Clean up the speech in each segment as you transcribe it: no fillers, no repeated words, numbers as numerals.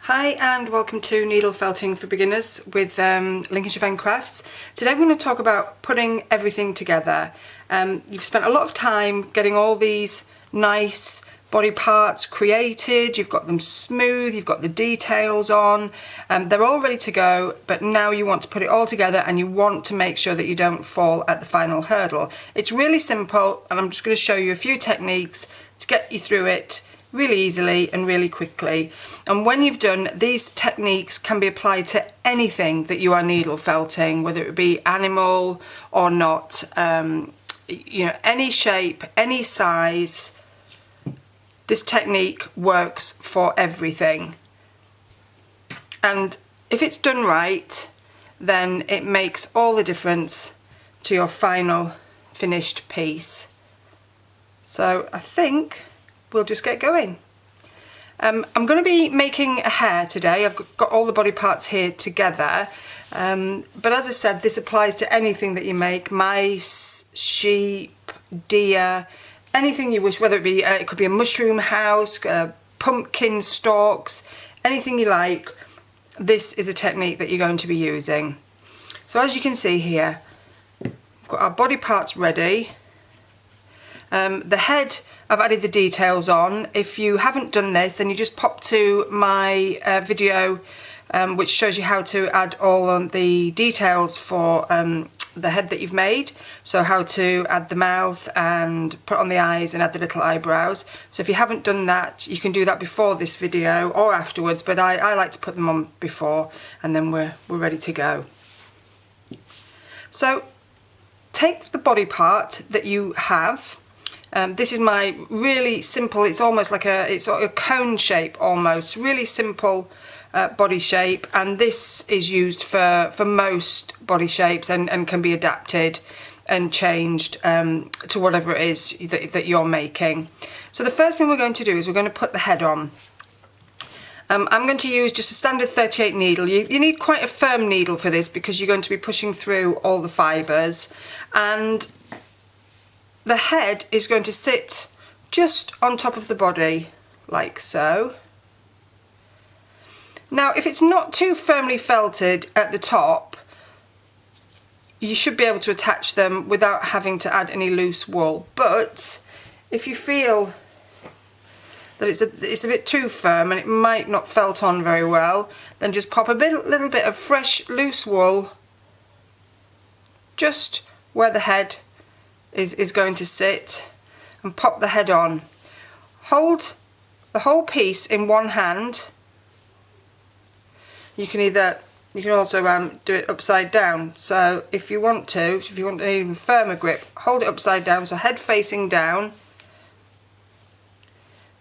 Hi and welcome to Needle Felting for Beginners with Lincolnshire Fen Crafts. Today we're going to talk about putting everything together. You've spent a lot of time getting all these nice body parts created, you've got them smooth, you've got the details on, they're all ready to go, but now you want to put it all together and you want to make sure that you don't fall at the final hurdle. It's really simple and I'm just going to show you a few techniques to get you through it really easily and really quickly. And when you've done, these techniques can be applied to anything that you are needle felting, whether it be animal or not, you know, any shape, any size. This technique works for everything. And if it's done right, then it makes all the difference to your final finished piece. So I think we'll just get going. I'm going to be making a hare today. I've got all the body parts here together, but as I said, this applies to anything that you make: mice, sheep, deer, anything you wish, whether it be it could be a mushroom house, pumpkin stalks, anything you like. This is a technique that you're going to be using. So as you can see here, we've got our body parts ready. The head, I've added the details on. If you haven't done this, then you just pop to my video which shows you how to add all on the details for the head that you've made. So how to add the mouth and put on the eyes and add the little eyebrows. So if you haven't done that, you can do that before this video or afterwards, but I like to put them on before and then we're ready to go. So take the body part that you have. This is my really simple, it's almost like it's a cone shape almost, really simple body shape, and this is used for most body shapes and can be adapted and changed to whatever it is that you're making. So the first thing we're going to do is we're going to put the head on. I'm going to use just a standard 38 needle. You need quite a firm needle for this because you're going to be pushing through all the fibres, and the head is going to sit just on top of the body, like so. Now, if it's not too firmly felted at the top, you should be able to attach them without having to add any loose wool. But if you feel that it's a bit too firm and it might not felt on very well, then just pop a little bit of fresh loose wool just where the head is going to sit, and pop the head on. Hold the whole piece in one hand. You can also do it upside down. So if you want an even firmer grip, hold it upside down, so head facing down,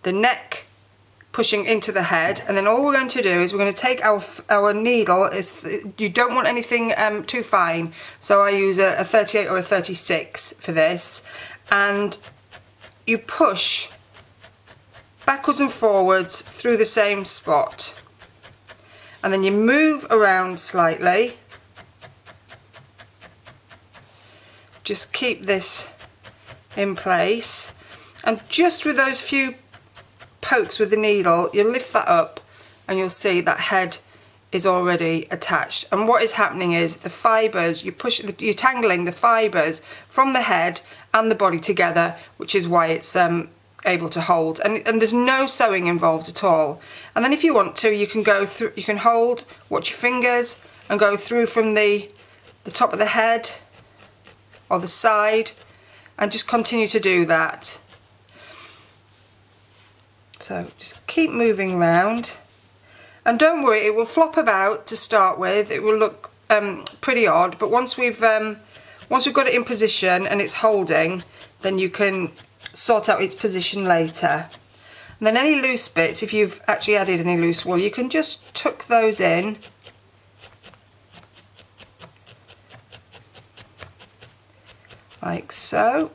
the neck pushing into the head, and then all we're going to do is we're going to take our needle. You don't want anything too fine, so I use a 38 or a 36 for this, and you push backwards and forwards through the same spot, and then you move around slightly. Just keep this in place, and just with those few pokes with the needle, you lift that up and you'll see that head is already attached. And what is happening is the fibres, you're tangling the fibres from the head and the body together, which is why it's able to hold, and there's no sewing involved at all. And then if you want to, you can go through, you can watch your fingers and go through from the top of the head or the side and just continue to do that. So just keep moving around, and don't worry, it will flop about to start with. It will look pretty odd, but once we've got it in position and it's holding, then you can sort out its position later. And then any loose bits, if you've actually added any loose wool, you can just tuck those in. Like so.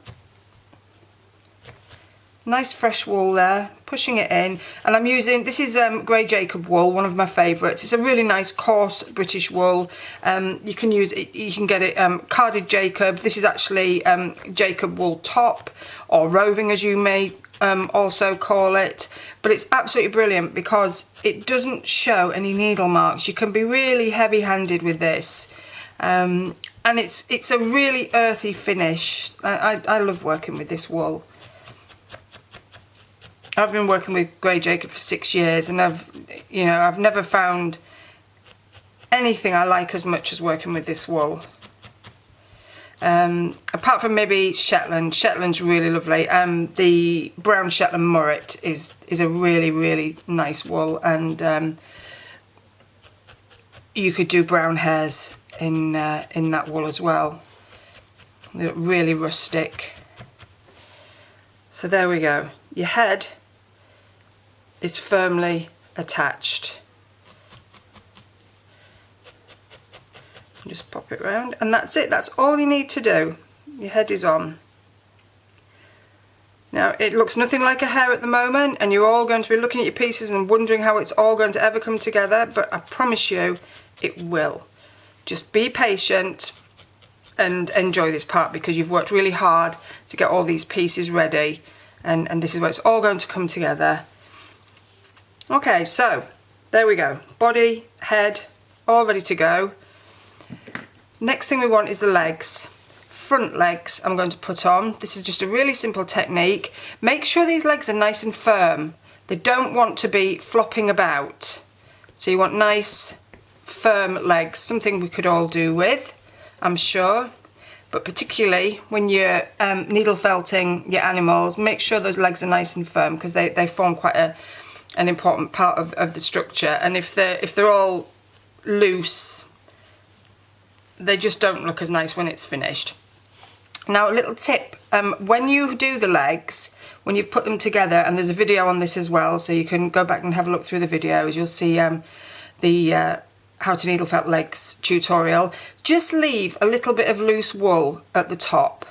Nice fresh wool there, pushing it in, and I'm using, this is Grey Jacob wool, one of my favourites. It's a really nice coarse British wool. You can use it, you can get it carded Jacob. This is actually Jacob wool top, or roving as you may also call it, but it's absolutely brilliant because it doesn't show any needle marks. You can be really heavy-handed with this, and it's a really earthy finish. I love working with this wool. I've been working with Grey Jacob for 6 years, and I've never found anything I like as much as working with this wool. Apart from maybe Shetland. Shetland's really lovely. The brown Shetland Murret is a really nice wool, and you could do brown hairs in that wool as well. They look really rustic. So there we go. Your head is firmly attached. Just pop it round, and that's it. That's all you need to do. Your head is on. Now, it looks nothing like a hair at the moment, and you're all going to be looking at your pieces and wondering how it's all going to ever come together, but I promise you it will. Just be patient and enjoy this part, because you've worked really hard to get all these pieces ready, and this is where it's all going to come together. Okay, so there we go. Body, head, all ready to go. Next thing we want is the legs. Front legs I'm going to put on. This is just a really simple technique. Make sure these legs are nice and firm. They don't want to be flopping about. So you want nice, firm legs, something we could all do with, I'm sure. But particularly when you're needle felting your animals, make sure those legs are nice and firm, because they form quite an important part of the structure. And if they're all loose, they just don't look as nice when it's finished. Now, a little tip, when you do the legs, when you've put them together, and there's a video on this as well, so you can go back and have a look through the videos, you'll see the how to needle felt legs tutorial. Just leave a little bit of loose wool at the top,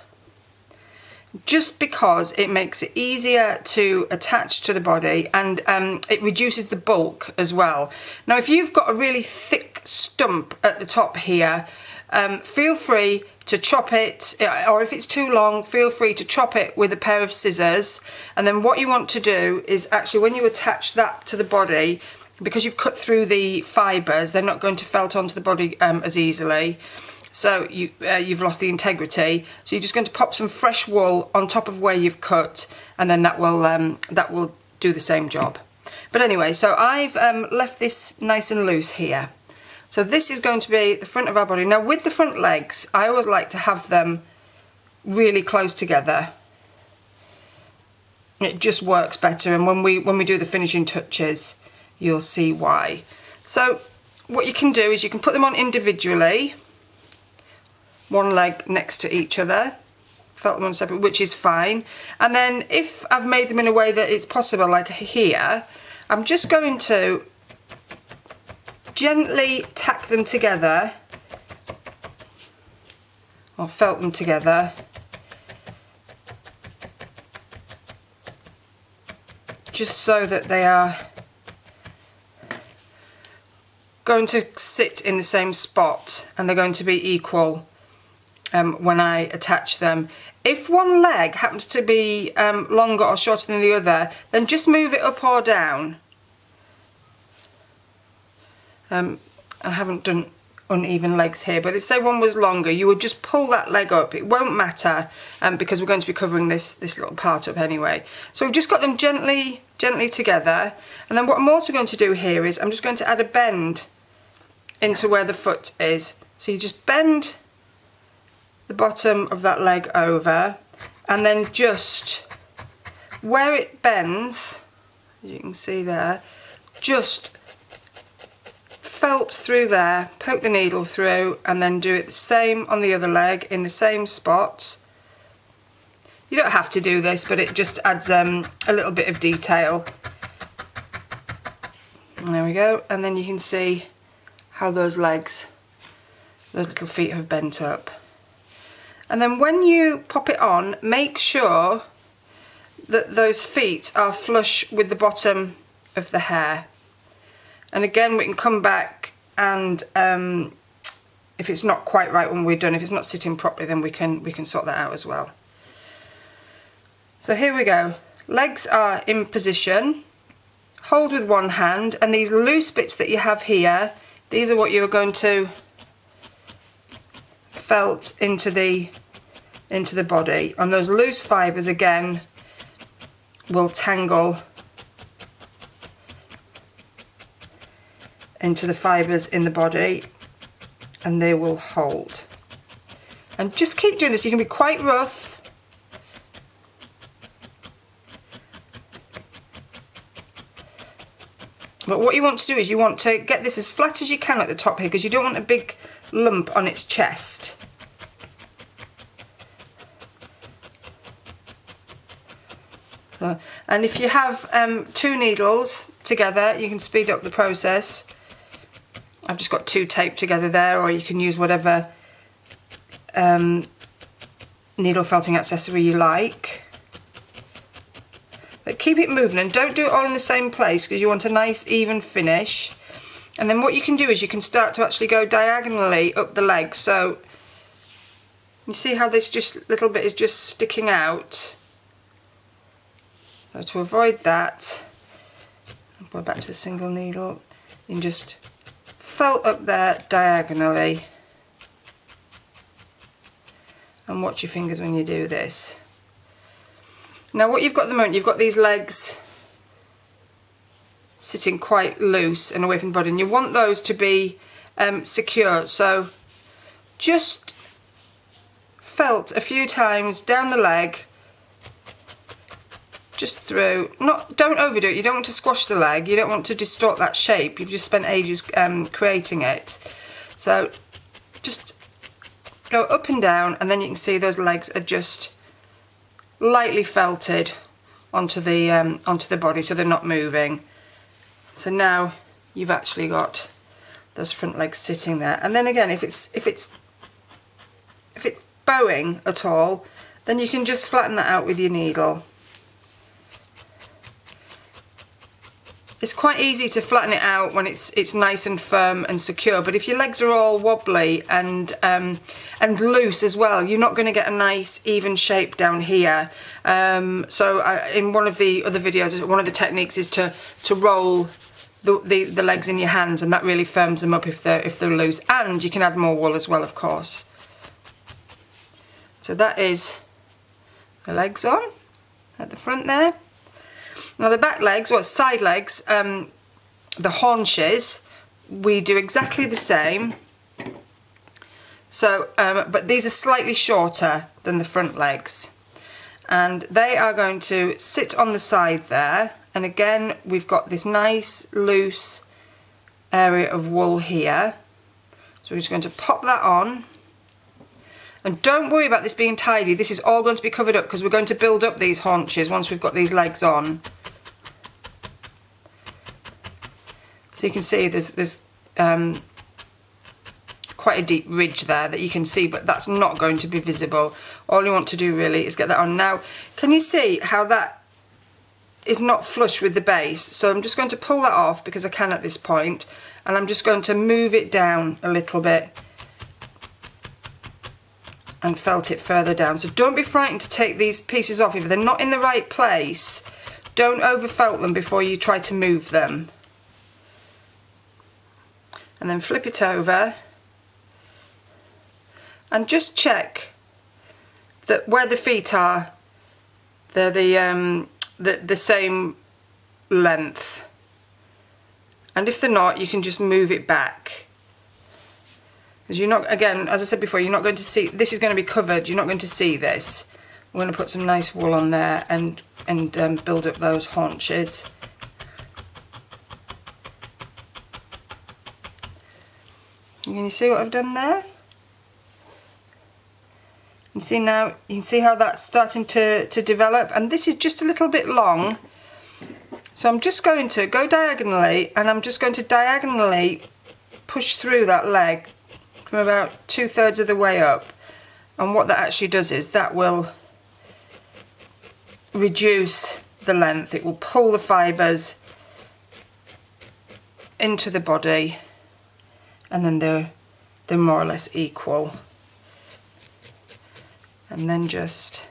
just because it makes it easier to attach to the body, and it reduces the bulk as well. Now, if you've got a really thick stump at the top here, feel free to chop it, or if it's too long, feel free to chop it with a pair of scissors. And then what you want to do is actually, when you attach that to the body, because you've cut through the fibres, they're not going to felt onto the body as easily. So you've lost the integrity. So you're just going to pop some fresh wool on top of where you've cut, and then that will do the same job. But anyway, so I've left this nice and loose here. So this is going to be the front of our body. Now, with the front legs, I always like to have them really close together. It just works better, and when we do the finishing touches, you'll see why. So what you can do is you can put them on individually, one leg next to each other, felt them on separate, which is fine. And then if I've made them in a way that it's possible, like here, I'm just going to gently tack them together, or felt them together, just so that they are going to sit in the same spot and they're going to be equal when I attach them. If one leg happens to be longer or shorter than the other, then just move it up or down. I haven't done uneven legs here, but if say one was longer, you would just pull that leg up. It won't matter, because we're going to be covering this little part up anyway. So we've just got them gently together, and then what I'm also going to do here is I'm just going to add a bend into where the foot is. So you just bend the bottom of that leg over, and then just where it bends, as you can see there, just felt through there, poke the needle through, and then do it the same on the other leg in the same spot. You don't have to do this, but it just adds a little bit of detail. And there we go, and then you can see how those legs, those little feet have bent up. And then when you pop it on, make sure that those feet are flush with the bottom of the hair. And again, we can come back, and if it's not quite right when we're done, if it's not sitting properly, then we can sort that out as well. So here we go. legs are in position, hold with one hand, and these loose bits that you have here, these are what you're going to felt into the body, and those loose fibres again will tangle into the fibres in the body and they will hold. And just keep doing this. You can be quite rough. But what you want to do is you want to get this as flat as you can at the top here, because you don't want a big lump on its chest. So, and if you have 2 needles together, you can speed up the process. I've just got 2 taped together there, or you can use whatever needle felting accessory you like. But keep it moving and don't do it all in the same place, because you want a nice even finish. And then what you can do is you can start to actually go diagonally up the leg. So you see how this just little bit is just sticking out. So to avoid that, I'll go back to the single needle. You can just felt up there diagonally and watch your fingers when you do this. Now what you've got at the moment, you've got these legs sitting quite loose and away from the body, and you want those to be secure. So just felt a few times down the leg, just through. Don't overdo it. You don't want to squash the leg. You don't want to distort that shape. You've just spent ages creating it. So just go up and down, and then you can see those legs are just lightly felted onto the body, so they're not moving. So now you've actually got those front legs sitting there. And then again, if it's bowing at all, then you can just flatten that out with your needle. It's quite easy to flatten it out when it's nice and firm and secure, but if your legs are all wobbly and loose as well, you're not going to get a nice even shape down here. In one of the other videos, one of the techniques is to roll the legs in your hands, and that really firms them up if they're loose. And you can add more wool as well, of course. So that is the legs on at the front there. Now the back legs, or side legs, the haunches, we do exactly the same. So, but these are slightly shorter than the front legs, and they are going to sit on the side there. And again, we've got this nice loose area of wool here. So we're just going to pop that on. And don't worry about this being tidy. This is all going to be covered up because we're going to build up these haunches once we've got these legs on. So you can see there's quite a deep ridge there that you can see, but that's not going to be visible. All you want to do really is get that on. Now, can you see how that is not flush with the base? So I'm just going to pull that off because I can at this point, and I'm just going to move it down a little bit and felt it further down. So don't be frightened to take these pieces off. If they're not in the right place, don't over felt them before you try to move them. And then flip it over and just check that where the feet are, they're the same length. And if they're not, you can just move it back. Because you're not, again, as I said before, you're not going to see, this is going to be covered, you're not going to see this. We're going to put some nice wool on there and build up those haunches. Can you see what I've done there? You see now, you can see how that's starting to develop, and this is just a little bit long. So I'm just going to go diagonally, and I'm just going to diagonally push through that leg from about 2/3 of the way up. And what that actually does is that will reduce the length. It will pull the fibres into the body, and then they're more or less equal. And then just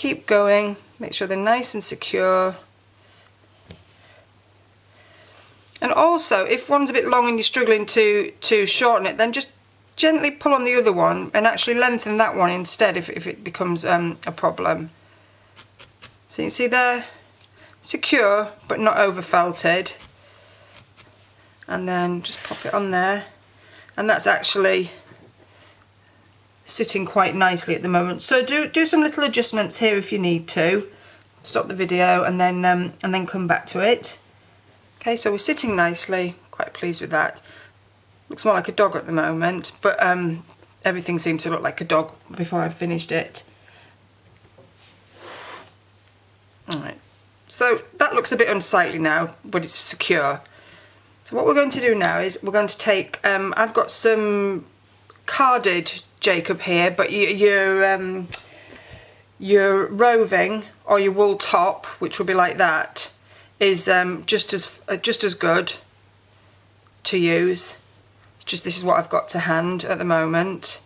keep going, make sure they're nice and secure. And also, if one's a bit long and you're struggling to shorten it, then just gently pull on the other one and actually lengthen that one instead if it becomes a problem. So you can see they're secure but not over felted. And then just pop it on there, and that's actually sitting quite nicely at the moment. So do some little adjustments here if you need to. Stop the video and then come back to it. Okay, so we're sitting nicely, quite pleased with that. Looks more like a dog at the moment, but everything seemed to look like a dog before I finished it. Alright, so that looks a bit unsightly now, but it's secure. So what we're going to do now is we're going to take, I've got some carded Jacob here, but your roving or your wool top, which will be like that, is just as good to use. It's just this is what I've got to hand at the moment.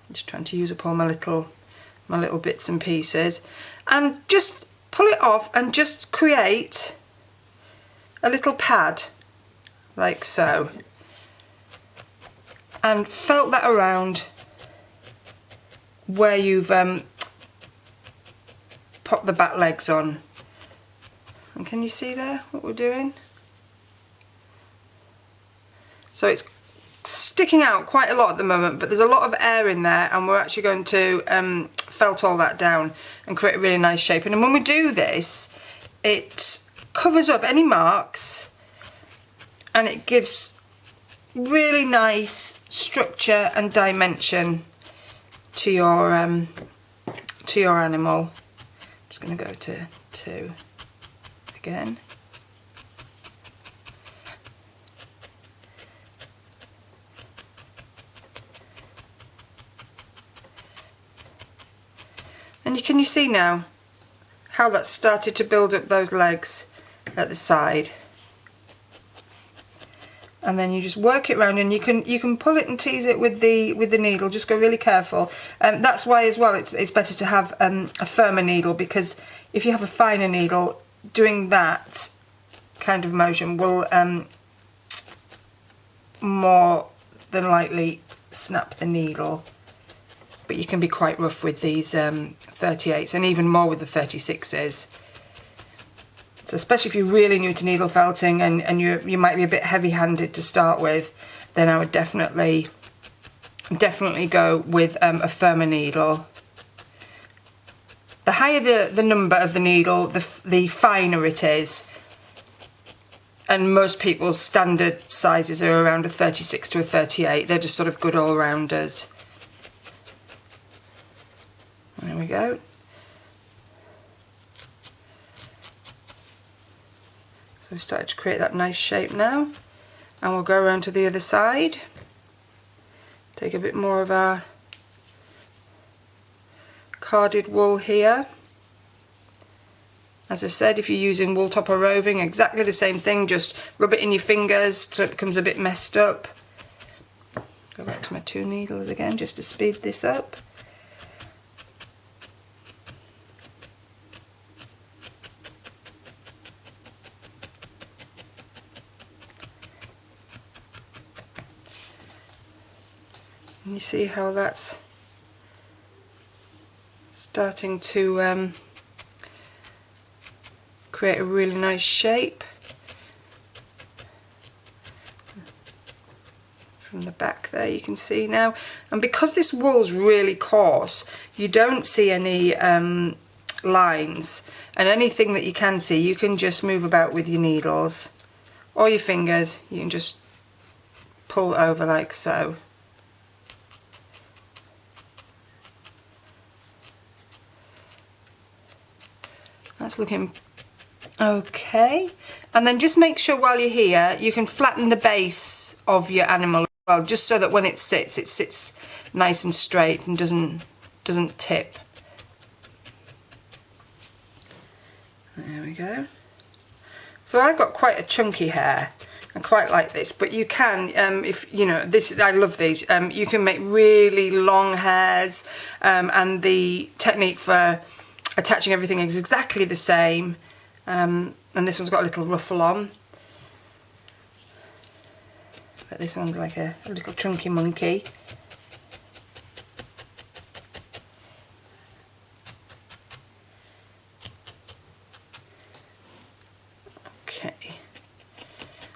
I'm just trying to use up all my little bits and pieces, and just pull it off and just create a little pad like so, and felt that around where you've popped the back legs on. And can you see there what we're doing? So it's sticking out quite a lot at the moment, but there's a lot of air in there, and we're actually going to felt all that down and create a really nice shape. And when we do this, it covers up any marks and it gives really nice structure and dimension to your animal. I'm just going to go to 2 again. And can you see now how that's started to build up those legs at the side? And then you just work it round, and you can pull it and tease it with the needle. Just go really careful. That's why as well it's better to have a firmer needle, because if you have a finer needle, doing that kind of motion will more than likely snap the needle. But you can be quite rough with these 38s, and even more with the 36s. So especially if you're really new to needle felting and you might be a bit heavy-handed to start with, then I would definitely go with a firmer needle. The higher the number of the needle, the finer it is. And most people's standard sizes are around a 36 to a 38. They're just sort of good all-rounders. There we go. So we've started to create that nice shape now, and we'll go around to the other side. Take a bit more of our carded wool here. As I said, if you're using wool top or roving, exactly the same thing, just rub it in your fingers till it becomes a bit messed up. Go back to my 2 needles again just to speed this up. And you see how that's starting to create a really nice shape. From the back there you can see now. And because this wool's really coarse, you don't see any lines. And anything that you can see, you can just move about with your needles or your fingers. You can just pull over like so. That's looking okay. And then just make sure while you're here, you can flatten the base of your animal as well, just so that when it sits nice and straight and doesn't tip. There we go. So I've got quite a chunky hair, I quite like this, but you can, if you know, this, I love these, you can make really long hairs, and the technique for attaching everything is exactly the same, and this one's got a little ruffle on, but this one's like a little chunky monkey.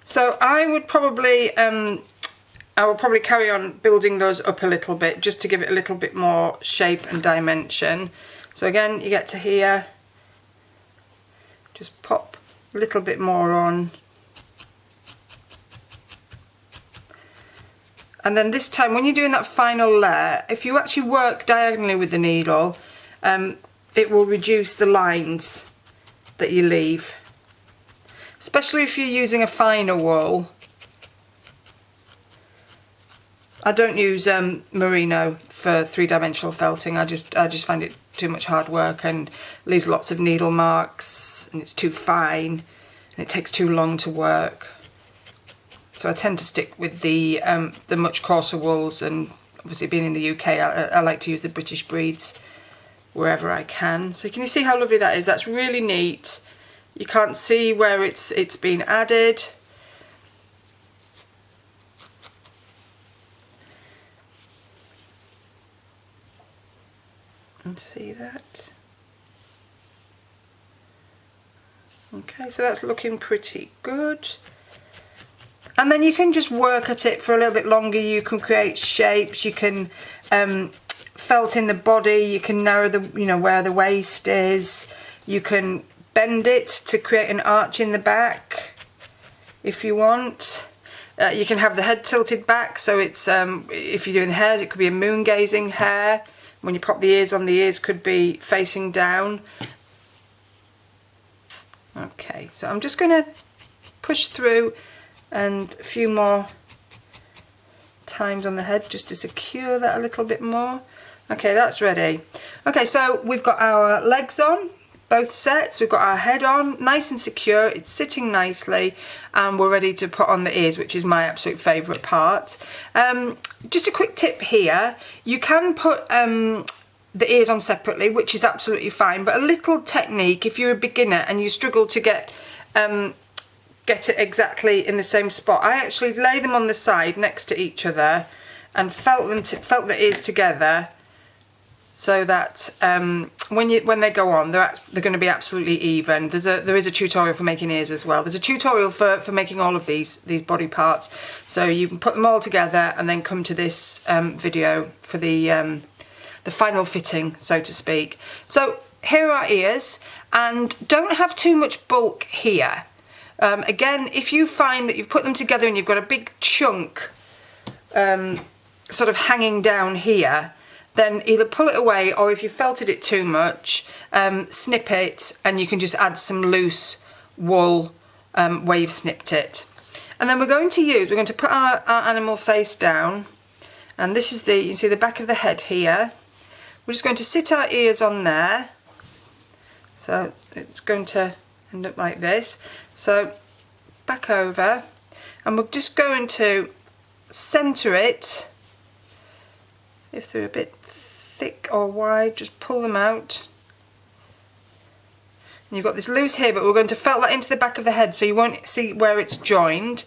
So I would probably, carry on building those up a little bit just to give it a little bit more shape and dimension. So again, you get to here, just pop a little bit more on. And then this time, when you're doing that final layer, if you actually work diagonally with the needle, it will reduce the lines that you leave. Especially if you're using a finer wool. I don't use merino for three-dimensional felting. I just find it too much hard work and leaves lots of needle marks, and it's too fine and it takes too long to work. So I tend to stick with the much coarser wools, and obviously being in the UK, I like to use the British breeds wherever I can. So can you see how lovely that is? That's really neat. You can't see where it's been added. And see that? Okay, so that's looking pretty good. And then you can just work at it for a little bit longer. You can create shapes, you can felt in the body, you can narrow the, you know, where the waist is, you can bend it to create an arch in the back if you want. You can have the head tilted back, so it's if you're doing the hairs, it could be a moon gazing hair. When you pop the ears on, the ears could be facing down. Okay, so I'm just going to push through and a few more times on the head just to secure that a little bit more. Okay, that's ready. Okay, so we've got our legs on, both sets, we've got our head on, nice and secure, it's sitting nicely, and we're ready to put on the ears, which is my absolute favourite part. Just a quick tip here, you can put the ears on separately, which is absolutely fine, but a little technique, if you're a beginner and you struggle to get it exactly in the same spot, I actually lay them on the side next to each other and felt the ears together, so that when they go on, they're going to be absolutely even. There is a tutorial for making ears as well. There's a tutorial for making all of these body parts, so you can put them all together and then come to this video for the final fitting, so to speak. So here are our ears, and don't have too much bulk here. Again, if you find that you've put them together and you've got a big chunk sort of hanging down here, then either pull it away, or if you felted it too much, snip it, and you can just add some loose wool where you've snipped it. And then we're going to put our animal face down, and this is you can see the back of the head here. We're just going to sit our ears on there, so it's going to end up like this. So back over, and we're just going to centre it. If they're a bit thick or wide, just pull them out. And you've got this loose here, but we're going to felt that into the back of the head so you won't see where it's joined.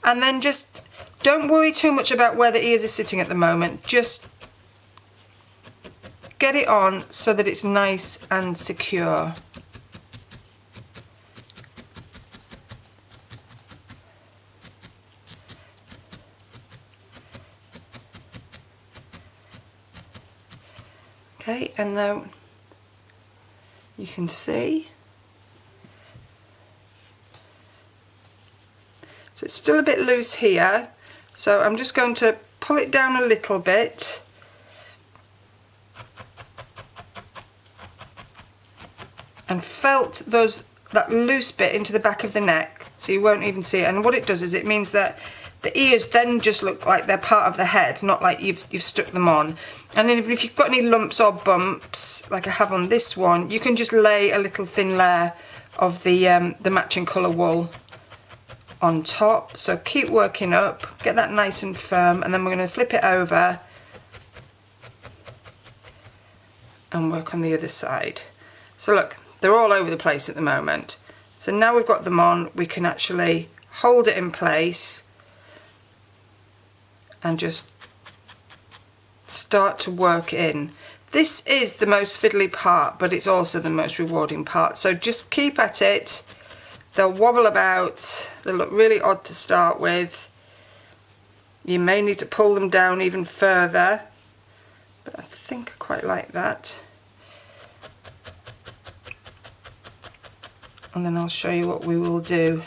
And then just don't worry too much about where the ears are sitting at the moment. Just get it on so that it's nice and secure. Okay, and now you can see, so it's still a bit loose here, so I'm just going to pull it down a little bit and felt that loose bit into the back of the neck so you won't even see it. And what it does is it means that the ears then just look like they're part of the head, not like you've stuck them on. And then if you've got any lumps or bumps, like I have on this one, you can just lay a little thin layer of the matching colour wool on top. So keep working up, get that nice and firm, and then we're going to flip it over and work on the other side. So look, they're all over the place at the moment. So now we've got them on, we can actually hold it in place and just start to work in. This is the most fiddly part, but it's also the most rewarding part. So just keep at it. They'll wobble about, they'll look really odd to start with. You may need to pull them down even further, but I think I quite like that. And then I'll show you what we will do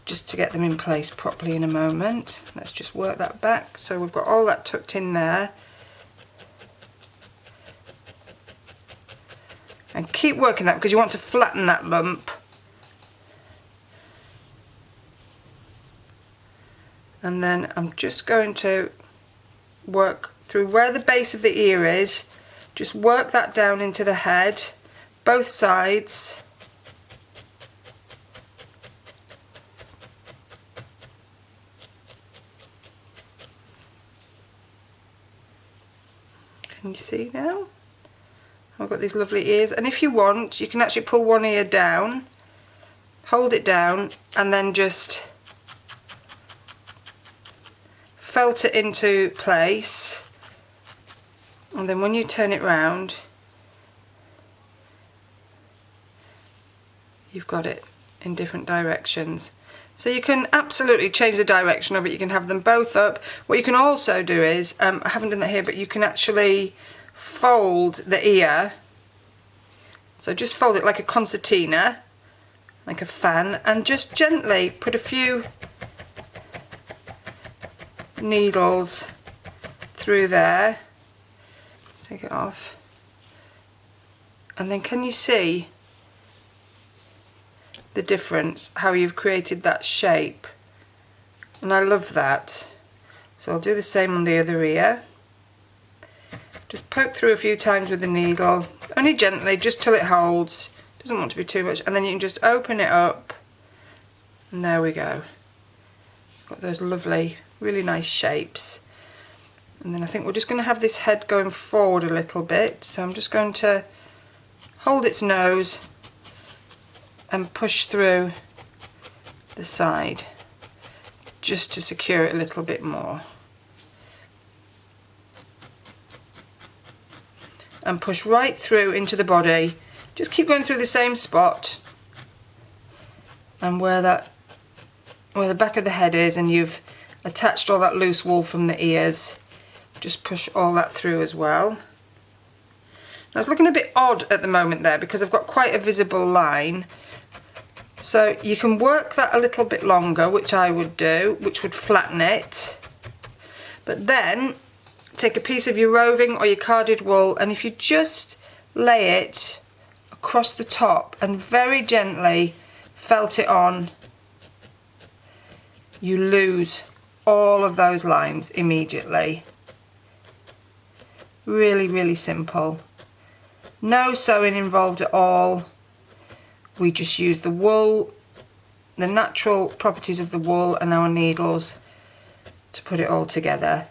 just to get them in place properly in a moment. Let's just work that back. So we've got all that tucked in there. And keep working that because you want to flatten that lump. And then I'm just going to work through where the base of the ear is. Just work that down into the head, both sides. Can you see now? I've got these lovely ears, and if you want, you can actually pull one ear down, hold it down, and then just felt it into place. And then when you turn it round, you've got it in different directions. So you can absolutely change the direction of it. You can have them both up. What you can also do is, I haven't done that here, but you can actually fold the ear. So just fold it like a concertina, like a fan, and just gently put a few needles through there. Take it off. And then can you see the difference, how you've created that shape? And I love that. So I'll do the same on the other ear. Just poke through a few times with the needle, only gently, just till it holds. Doesn't want to be too much. And then you can just open it up, and there we go. Got those lovely, really nice shapes. And then I think we're just going to have this head going forward a little bit. So I'm just going to hold its nose and push through the side just to secure it a little bit more. And push right through into the body. Just keep going through the same spot, and where the back of the head is, and you've attached all that loose wool from the ears, just push all that through as well. Now it's looking a bit odd at the moment there because I've got quite a visible line. So you can work that a little bit longer, which I would do, which would flatten it. But then take a piece of your roving or your carded wool, and if you just lay it across the top and very gently felt it on, you lose all of those lines immediately. Really, really simple. No sewing involved at all. We just use the wool, the natural properties of the wool and our needles to put it all together.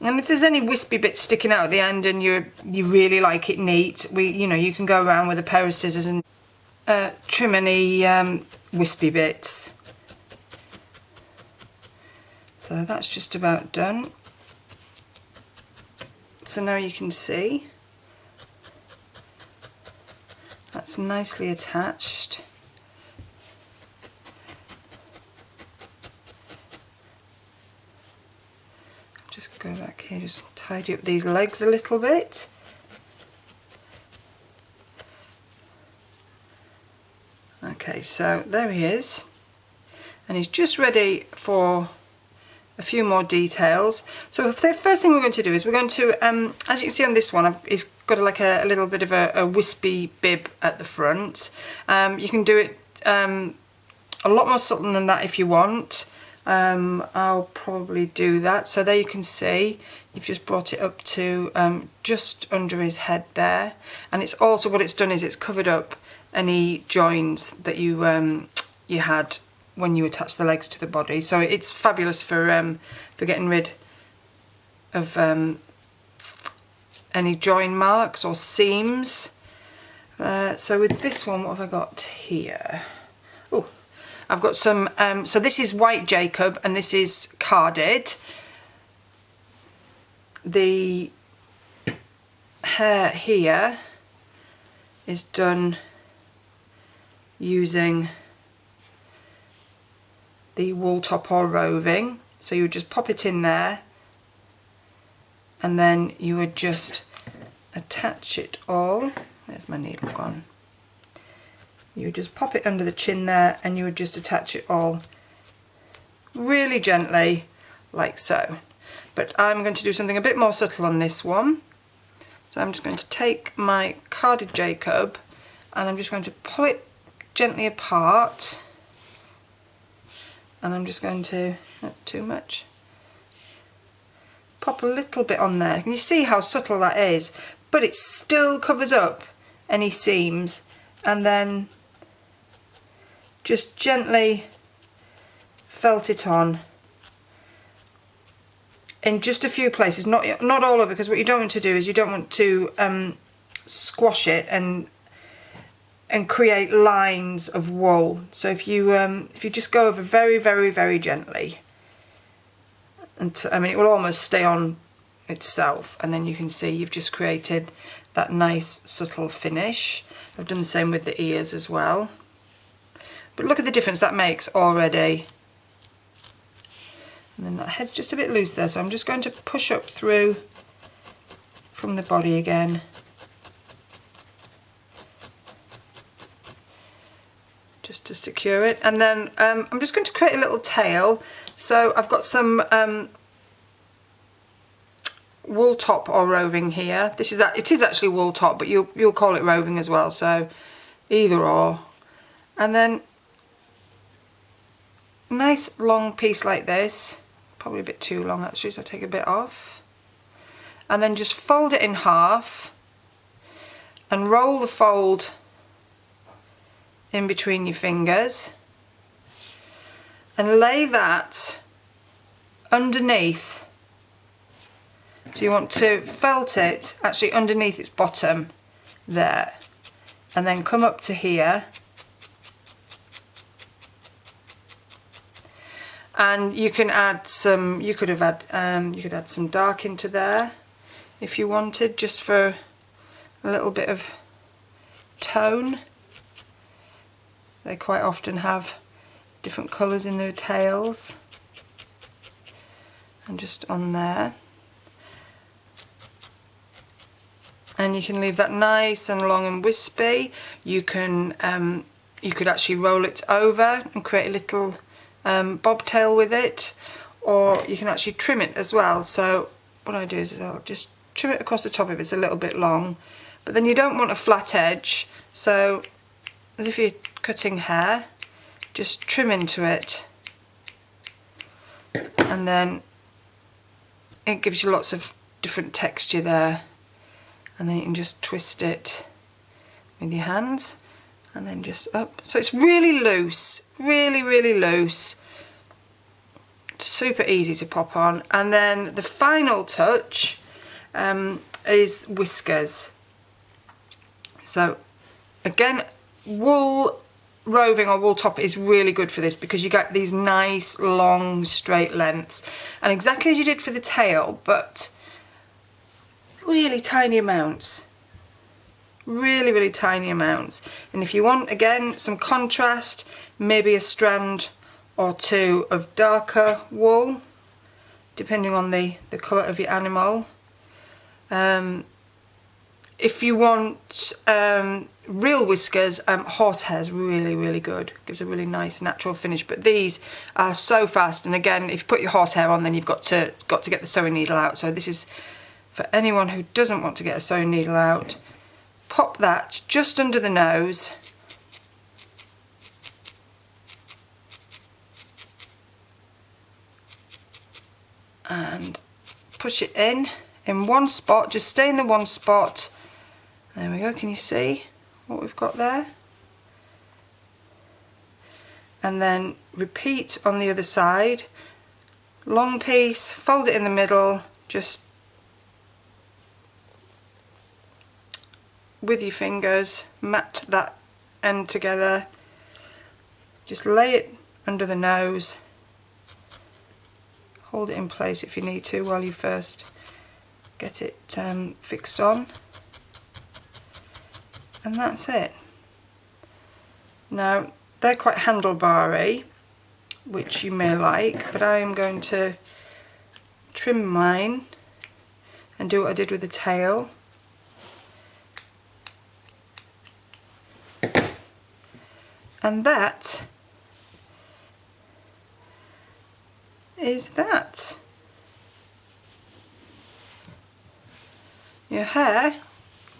And if there's any wispy bits sticking out at the end and you really like it neat, you can go around with a pair of scissors and trim any wispy bits. So that's just about done. So now you can see that's nicely attached. Just go back here, just tidy up these legs a little bit. Okay, so there he is, and he's just ready for a few more details. So the first thing we're going to do is we're going to, as you can see on this one, it's got like a little bit of a wispy bib at the front. You can do it a lot more subtle than that if you want. I'll probably do that. So there you can see you've just brought it up to just under his head there, and it's also, what it's done is it's covered up any joins that you you had when you attach the legs to the body. So it's fabulous for getting rid of any join marks or seams. So with this one, what have I got here? Oh, I've got some, so this is white Jacob and this is carded. The hair here is done using the wool top or roving. So you would just pop it in there and then you would just attach it all. Where's my needle gone? You would just pop it under the chin there and you would just attach it all really gently like so. But I'm going to do something a bit more subtle on this one. So I'm just going to take my carded Jacob and I'm just going to pull it gently apart, and I'm just going to, not too much, pop a little bit on there. Can you see how subtle that is? But it still covers up any seams, and then just gently felt it on in just a few places, not all of it, because what you don't want to do is you don't want to squash it and create lines of wool. So if you just go over very, very, very gently, and I mean it will almost stay on itself, and then you can see you've just created that nice subtle finish. I've done the same with the ears as well. But look at the difference that makes already. And then that head's just a bit loose there, so I'm just going to push up through from the body again. Just to secure it. And then I'm just going to create a little tail. So I've got some wool top or roving here. This is it is actually wool top, but you'll call it roving as well, so either or. And then nice long piece like this, probably a bit too long actually, so I'll take a bit off, and then just fold it in half and roll the fold in between your fingers and lay that underneath. So you want to felt it actually underneath its bottom there, and then come up to here, and you can add some, you could add some dark into there if you wanted, just for a little bit of tone. They quite often have different colours in their tails. And just on there. And you can leave that nice and long and wispy. You can you could actually roll it over and create a little bobtail with it, or you can actually trim it as well. So what I do is I'll just trim it across the top if it's a little bit long, but then you don't want a flat edge, so as if you're cutting hair, just trim into it, and then it gives you lots of different texture there. And then you can just twist it with your hands and then just up. So it's really loose, really, really loose. It's super easy to pop on. And then the final touch is whiskers. So again, wool roving or wool top is really good for this, because you get these nice long straight lengths, and exactly as you did for the tail, but really tiny amounts, really, really tiny amounts. And if you want, again, some contrast, maybe a strand or two of darker wool, depending on the colour of your animal. If you want real whiskers, horsehair is really, really good. Gives a really nice natural finish. But these are so fast, and again, if you put your horsehair on, then you've got to get the sewing needle out. So this is for anyone who doesn't want to get a sewing needle out. Pop that just under the nose. And push it in one spot, just stay in the one spot. There we go, can you see what we've got there? and then repeat on the other side. Long piece, fold it in the middle, just with your fingers, mat that end together, just lay it under the nose, hold it in place if you need to while you first get it fixed on, and that's it. Now they're quite handlebar-y, which you may like, but I am going to trim mine and do what I did with the tail. And that is that. Your hair,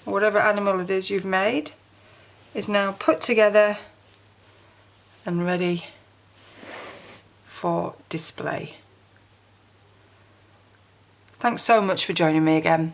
or whatever animal it is you've made, is now put together and ready for display. Thanks so much for joining me again.